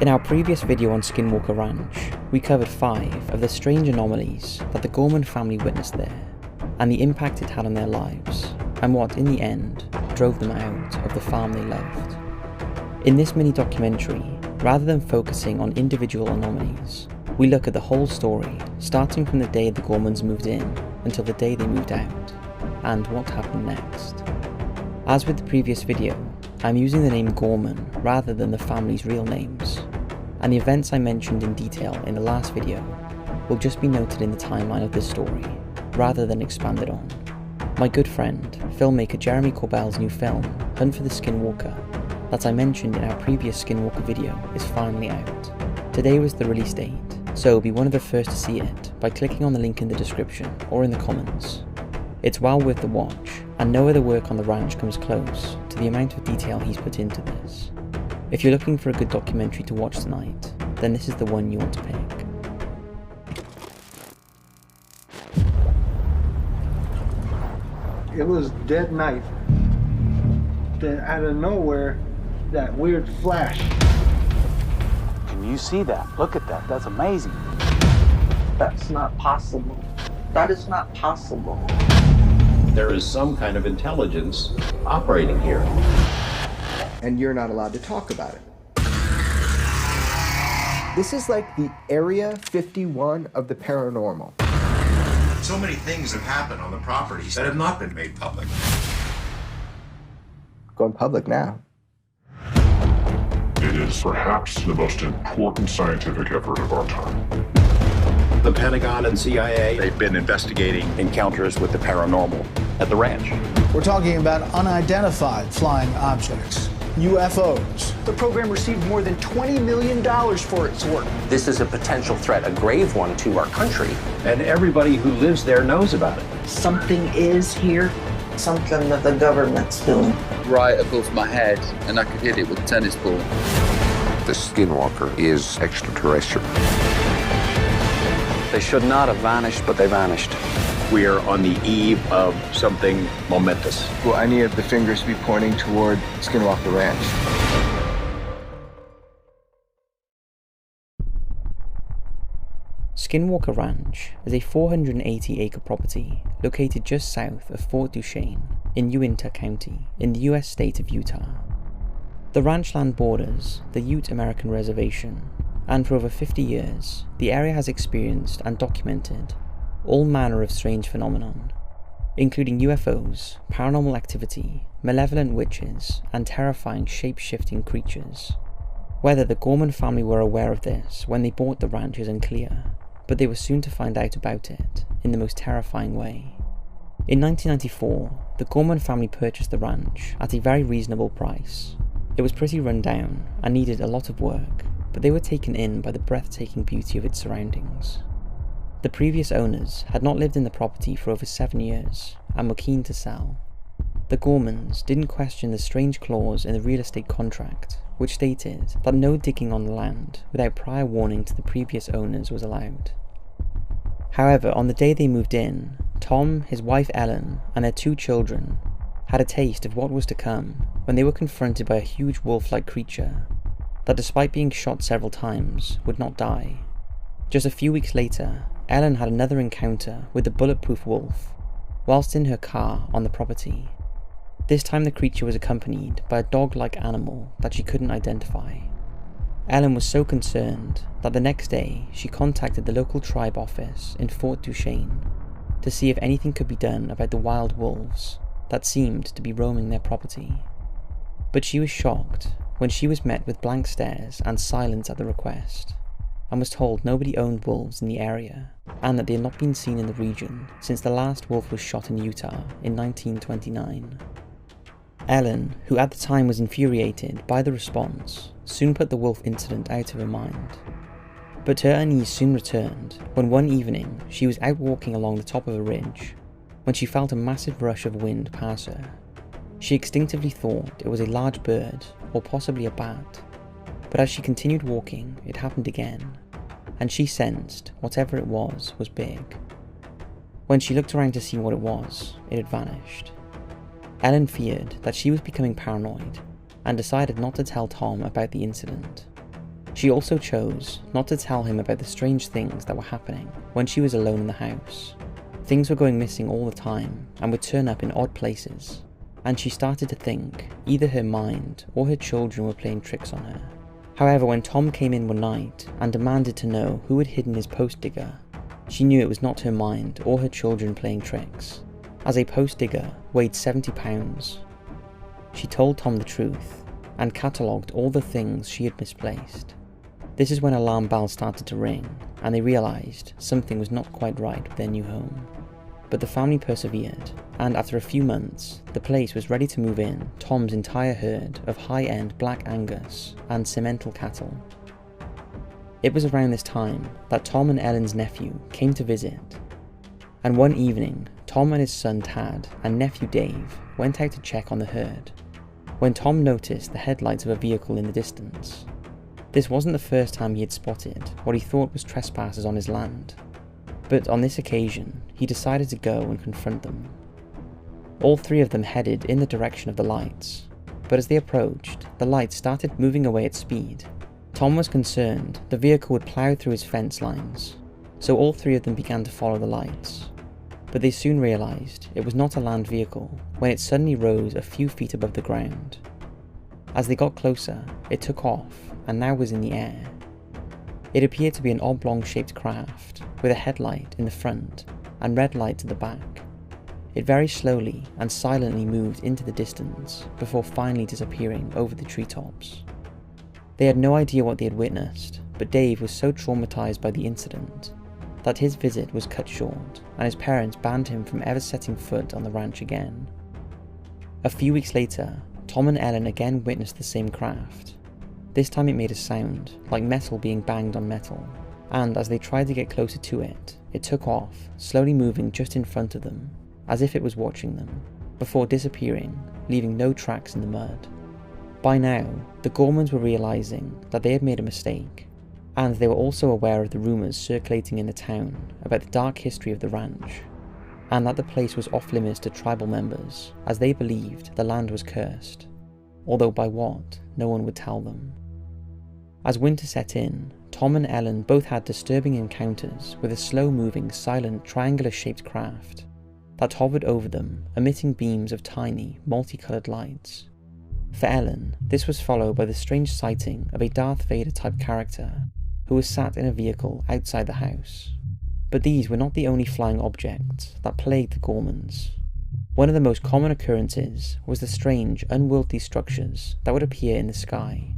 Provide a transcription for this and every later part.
In our previous video on Skinwalker Ranch, we covered 5 of the strange anomalies that the Gorman family witnessed there, and the impact it had on their lives, and what, in the end, drove them out of the farm they loved. In this mini-documentary, rather than focusing on individual anomalies, we look at the whole story, starting from the day the Gormans moved in until the day they moved out, and what happened next. As with the previous video, I'm using the name Gorman rather than the family's real names, and the events I mentioned in detail in the last video will just be noted in the timeline of this story, rather than expanded on. My good friend, filmmaker Jeremy Corbell's new film, Hunt for the Skinwalker, that I mentioned in our previous Skinwalker video, is finally out. Today was the release date, so be one of the first to see it by clicking on the link in the description or in the comments. It's well worth the watch, and no other work on the ranch comes close to the amount of detail he's put into this. If you're looking for a good documentary to watch tonight, then this is the one you want to pick. It was dead night. Then out of nowhere, that weird flash. Can you see that? Look at that. That's amazing. That's not possible. That is not possible. There is some kind of intelligence operating here. And you're not allowed to talk about it. This is like the Area 51 of the paranormal. So many things have happened on the properties that have not been made public. Going public now. It is perhaps the most important scientific effort of our time. The Pentagon and CIA, They've been investigating encounters with the paranormal at the ranch. We're talking about unidentified flying objects, UFOs. The program received more than $20 million for its work. This is a potential threat, a grave one to our country. and everybody who lives there knows about it. Something is here. Something that the government's doing. Right above my head, and I could hit it with a tennis ball. The Skinwalker is extraterrestrial. They should not have vanished, but they vanished. We are on the eve of something momentous. Will any of the fingers be pointing toward Skinwalker Ranch? Skinwalker Ranch is a 480-acre property located just south of Fort Duchesne in Uintah County in the US state of Utah. The ranch land borders the Ute American Reservation, and for over 50 years, the area has experienced and documented all manner of strange phenomenon, including UFOs, paranormal activity, malevolent witches, and terrifying shape-shifting creatures. Whether the Gorman family were aware of this when they bought the ranch is unclear, but they were soon to find out about it in the most terrifying way. In 1994, the Gorman family purchased the ranch at a very reasonable price. It was pretty run down and needed a lot of work, but they were taken in by the breathtaking beauty of its surroundings. The previous owners had not lived in the property for over 7 years and were keen to sell. The Gormans didn't question the strange clause in the real estate contract, which stated that no digging on the land without prior warning to the previous owners was allowed. However, on the day they moved in, Tom, his wife Ellen, and their 2 children had a taste of what was to come when they were confronted by a huge wolf-like creature that, despite being shot several times, would not die. Just a few weeks later, Ellen had another encounter with the bulletproof wolf whilst in her car on the property. This time the creature was accompanied by a dog-like animal that she couldn't identify. Ellen was so concerned that the next day she contacted the local tribe office in Fort Duchesne to see if anything could be done about the wild wolves that seemed to be roaming their property. But she was shocked when she was met with blank stares and silence at the request, and was told nobody owned wolves in the area, and that they had not been seen in the region since the last wolf was shot in Utah in 1929. Ellen, who at the time was infuriated by the response, soon put the wolf incident out of her mind. But her unease soon returned when one evening she was out walking along the top of a ridge when she felt a massive rush of wind pass her. She instinctively thought it was a large bird or possibly a bat, but as she continued walking it happened again, and she sensed whatever it was big. When she looked around to see what it was, it had vanished. Ellen feared that she was becoming paranoid and decided not to tell Tom about the incident. She also chose not to tell him about the strange things that were happening when she was alone in the house. Things were going missing all the time and would turn up in odd places, and she started to think either her mind or her children were playing tricks on her. However, when Tom came in one night and demanded to know who had hidden his post digger, she knew it was not her mind or her children playing tricks, as a post digger weighed 70 pounds. She told Tom the truth and catalogued all the things she had misplaced. This is when alarm bells started to ring, and they realised something was not quite right with their new home. But the family persevered, and after a few months, the place was ready to move in Tom's entire herd of high-end Black Angus and Simmental cattle. It was around this time that Tom and Ellen's nephew came to visit, and one evening, Tom and his son Tad and nephew Dave went out to check on the herd, when Tom noticed the headlights of a vehicle in the distance. This wasn't the first time he had spotted what he thought was trespassers on his land, but on this occasion he decided to go and confront them. All three of them headed in the direction of the lights, but as they approached, the lights started moving away at speed. Tom was concerned the vehicle would plough through his fence lines, so all three of them began to follow the lights. But they soon realised it was not a land vehicle when it suddenly rose a few feet above the ground. As they got closer, it took off and now was in the air. It appeared to be an oblong-shaped craft with a headlight in the front and red lights at the back. It very slowly and silently moved into the distance before finally disappearing over the treetops. They had no idea what they had witnessed, but Dave was so traumatized by the incident that his visit was cut short and his parents banned him from ever setting foot on the ranch again. A few weeks later, Tom and Ellen again witnessed the same craft. This time it made a sound like metal being banged on metal, and as they tried to get closer to it, it took off, slowly moving just in front of them, as if it was watching them, before disappearing, leaving no tracks in the mud. By now, the Gormans were realising that they had made a mistake, and they were also aware of the rumours circulating in the town about the dark history of the ranch, and that the place was off-limits to tribal members, as they believed the land was cursed, although by what, no one would tell them. As winter set in, Tom and Ellen both had disturbing encounters with a slow-moving, silent, triangular-shaped craft that hovered over them, emitting beams of tiny, multicoloured lights. For Ellen, this was followed by the strange sighting of a Darth Vader-type character who was sat in a vehicle outside the house. But these were not the only flying objects that plagued the Gormans. One of the most common occurrences was the strange, unwieldy structures that would appear in the sky.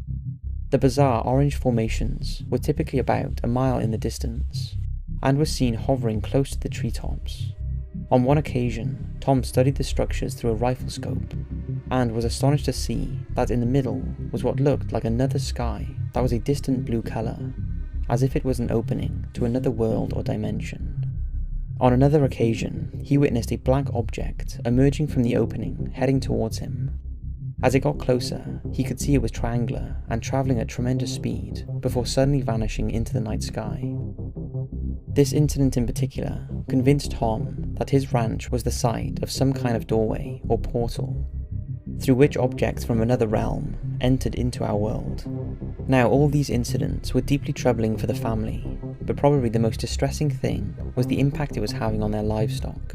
The bizarre orange formations were typically about a mile in the distance, and were seen hovering close to the treetops. On one occasion, Tom studied the structures through a rifle scope, and was astonished to see that in the middle was what looked like another sky that was a distant blue colour, as if it was an opening to another world or dimension. On another occasion, he witnessed a black object emerging from the opening, heading towards him. As it got closer, he could see it was triangular and travelling at tremendous speed, before suddenly vanishing into the night sky. This incident in particular convinced Tom that his ranch was the site of some kind of doorway or portal, through which objects from another realm entered into our world. Now, all these incidents were deeply troubling for the family, but probably the most distressing thing was the impact it was having on their livestock.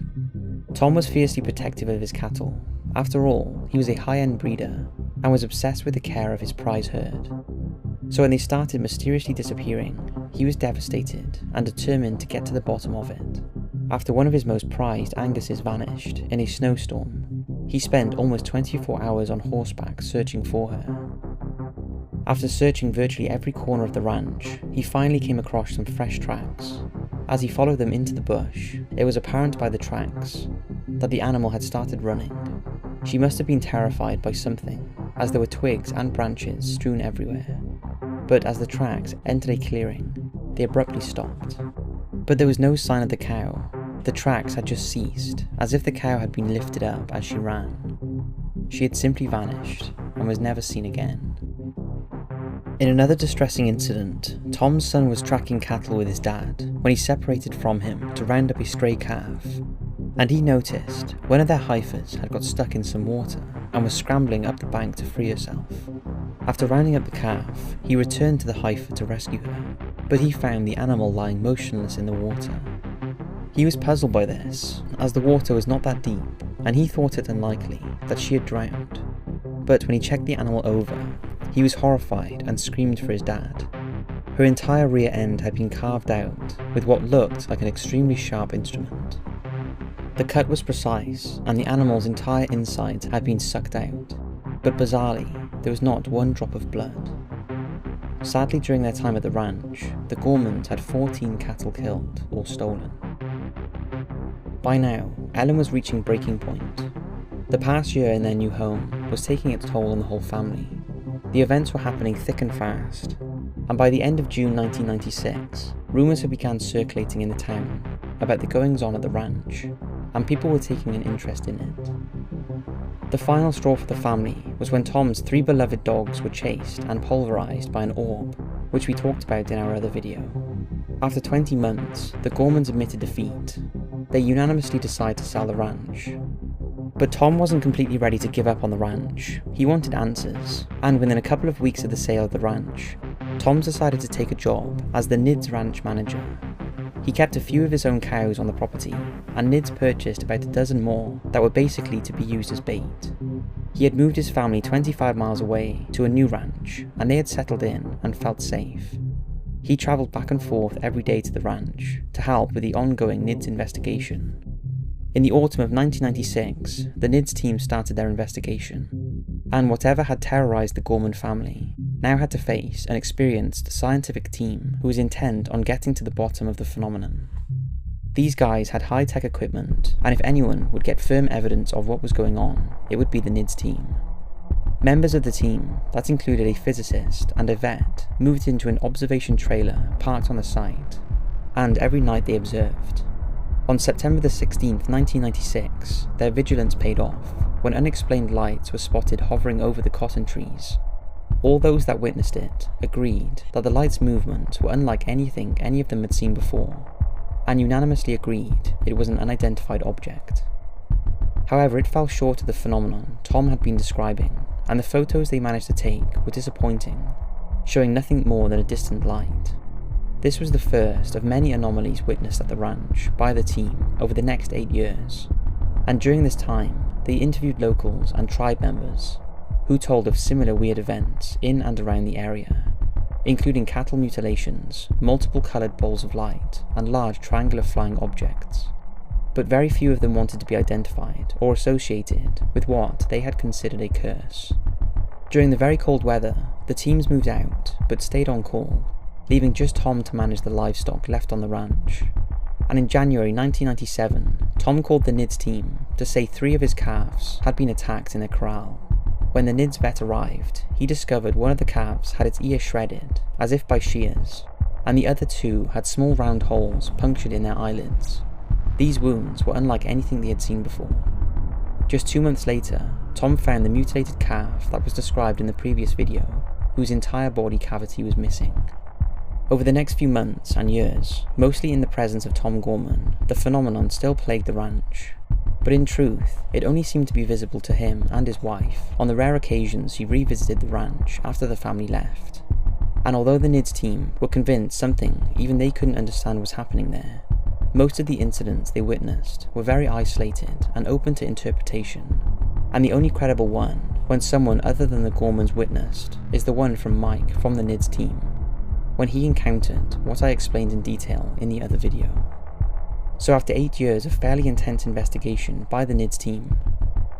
Tom was fiercely protective of his cattle. After all, he was a high-end breeder, and was obsessed with the care of his prize herd. So when they started mysteriously disappearing, he was devastated and determined to get to the bottom of it. After one of his most prized Anguses vanished in a snowstorm, he spent almost 24 hours on horseback searching for her. After searching virtually every corner of the ranch, he finally came across some fresh tracks. As he followed them into the bush, it was apparent by the tracks that the animal had started running. She must have been terrified by something, as there were twigs and branches strewn everywhere. But as the tracks entered a clearing, they abruptly stopped. But there was no sign of the cow. The tracks had just ceased, as if the cow had been lifted up as she ran. She had simply vanished, and was never seen again. In another distressing incident, Tom's son was tracking cattle with his dad when he separated from him to round up a stray calf, and he noticed one of their heifers had got stuck in some water and was scrambling up the bank to free herself. After rounding up the calf, he returned to the heifer to rescue her, but he found the animal lying motionless in the water. He was puzzled by this, as the water was not that deep, and he thought it unlikely that she had drowned. But when he checked the animal over, he was horrified and screamed for his dad. Her entire rear end had been carved out with what looked like an extremely sharp instrument. The cut was precise, and the animal's entire insides had been sucked out, but bizarrely, there was not one drop of blood. Sadly, during their time at the ranch, the Gormans had 14 cattle killed or stolen. By now, Ellen was reaching breaking point. The past year in their new home was taking its toll on the whole family. The events were happening thick and fast, and by the end of June 1996, rumours had begun circulating in the town about the goings-on at the ranch, and people were taking an interest in it. The final straw for the family was when Tom's 3 beloved dogs were chased and pulverised by an orb, which we talked about in our other video. After 20 months, the Gormans admitted defeat. They unanimously decided to sell the ranch. But Tom wasn't completely ready to give up on the ranch. He wanted answers, and within a couple of weeks of the sale of the ranch, Tom decided to take a job as the Nids ranch manager. He kept a few of his own cows on the property, and Nids purchased about a dozen more that were basically to be used as bait. He had moved his family 25 miles away to a new ranch, and they had settled in and felt safe. He travelled back and forth every day to the ranch to help with the ongoing Nids investigation. In the autumn of 1996, the Nids team started their investigation, and whatever had terrorised the Gorman family now had to face an experienced scientific team who was intent on getting to the bottom of the phenomenon. These guys had high-tech equipment, and if anyone would get firm evidence of what was going on, it would be the Nids team. Members of the team, that included a physicist and a vet, moved into an observation trailer parked on the site, and every night they observed. On September the 16th, 1996, their vigilance paid off when unexplained lights were spotted hovering over the cotton trees. All those that witnessed it agreed that the lights' movements were unlike anything any of them had seen before, and unanimously agreed it was an unidentified object. However, it fell short of the phenomenon Tom had been describing, and the photos they managed to take were disappointing, showing nothing more than a distant light. This was the first of many anomalies witnessed at the ranch by the team over the next 8 years, and during this time, they interviewed locals and tribe members who told of similar weird events in and around the area, including cattle mutilations, multiple coloured balls of light, and large triangular flying objects. But very few of them wanted to be identified or associated with what they had considered a curse. During the very cold weather, the teams moved out but stayed on call, leaving just Tom to manage the livestock left on the ranch. And in January 1997, Tom called the Nids team to say 3 of his calves had been attacked in a corral. When the Nids vet arrived, he discovered one of the calves had its ear shredded, as if by shears, and the other 2 had small round holes punctured in their eyelids. These wounds were unlike anything they had seen before. Just 2 months later, Tom found the mutilated calf that was described in the previous video, whose entire body cavity was missing. Over the next few months and years, mostly in the presence of Tom Gorman, the phenomenon still plagued the ranch. But in truth, it only seemed to be visible to him and his wife on the rare occasions he revisited the ranch after the family left. And although the Nids team were convinced something even they couldn't understand was happening there, most of the incidents they witnessed were very isolated and open to interpretation, and the only credible one, when someone other than the Gormans witnessed, is the one from Mike from the Nids team, when he encountered what I explained in detail in the other video. So after 8 years of fairly intense investigation by the Nids team,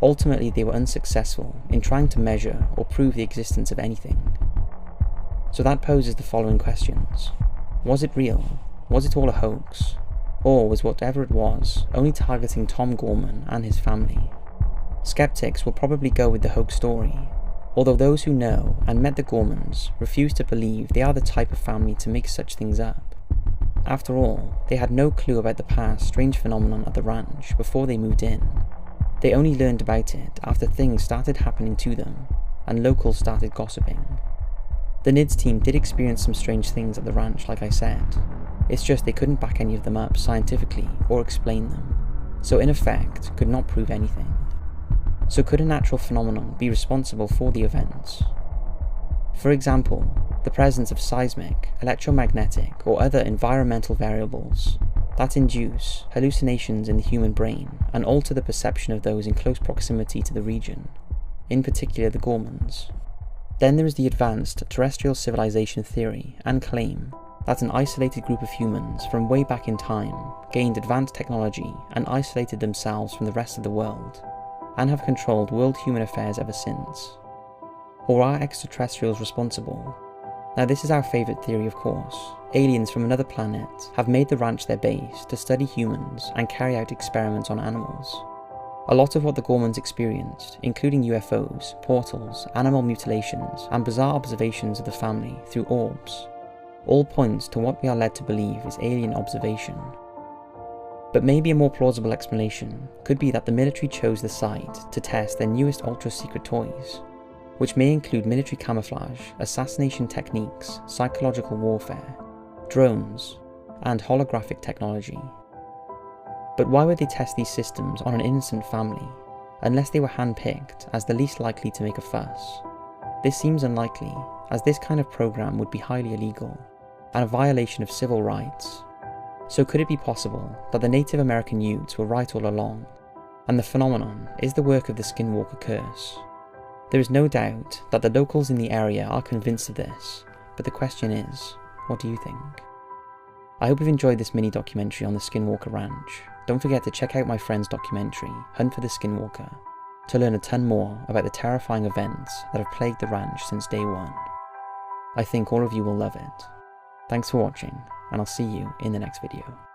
ultimately they were unsuccessful in trying to measure or prove the existence of anything. So that poses the following questions. Was it real? Was it all a hoax? Or was whatever it was only targeting Tom Gorman and his family? Skeptics will probably go with the hoax story, although those who know and met the Gormans refuse to believe they are the type of family to make such things up. After all, they had no clue about the past strange phenomenon at the ranch before they moved in. They only learned about it after things started happening to them, and locals started gossiping. The Nids team did experience some strange things at the ranch, like I said. It's just they couldn't back any of them up scientifically or explain them, so in effect could not prove anything. So could a natural phenomenon be responsible for the events? For example, the presence of seismic, electromagnetic, or other environmental variables that induce hallucinations in the human brain and alter the perception of those in close proximity to the region, in particular the Gormans. Then there is the advanced terrestrial civilization theory and claim that an isolated group of humans from way back in time gained advanced technology and isolated themselves from the rest of the world, and have controlled world human affairs ever since. Or are extraterrestrials responsible? Now this is our favourite theory, of course. Aliens from another planet have made the ranch their base to study humans and carry out experiments on animals. A lot of what the Gormans experienced, including UFOs, portals, animal mutilations, and bizarre observations of the family through orbs, all points to what we are led to believe is alien observation. But maybe a more plausible explanation could be that the military chose the site to test their newest ultra-secret toys, which may include military camouflage, assassination techniques, psychological warfare, drones, and holographic technology. But why would they test these systems on an innocent family, unless they were handpicked as the least likely to make a fuss? This seems unlikely, as this kind of program would be highly illegal, and a violation of civil rights. So could it be possible that the Native American Utes were right all along, and the phenomenon is the work of the Skinwalker curse? There is no doubt that the locals in the area are convinced of this, but the question is, what do you think? I hope you've enjoyed this mini documentary on the Skinwalker Ranch. Don't forget to check out my friend's documentary, Hunt for the Skinwalker, to learn a ton more about the terrifying events that have plagued the ranch since day one. I think all of you will love it. Thanks for watching, and I'll see you in the next video.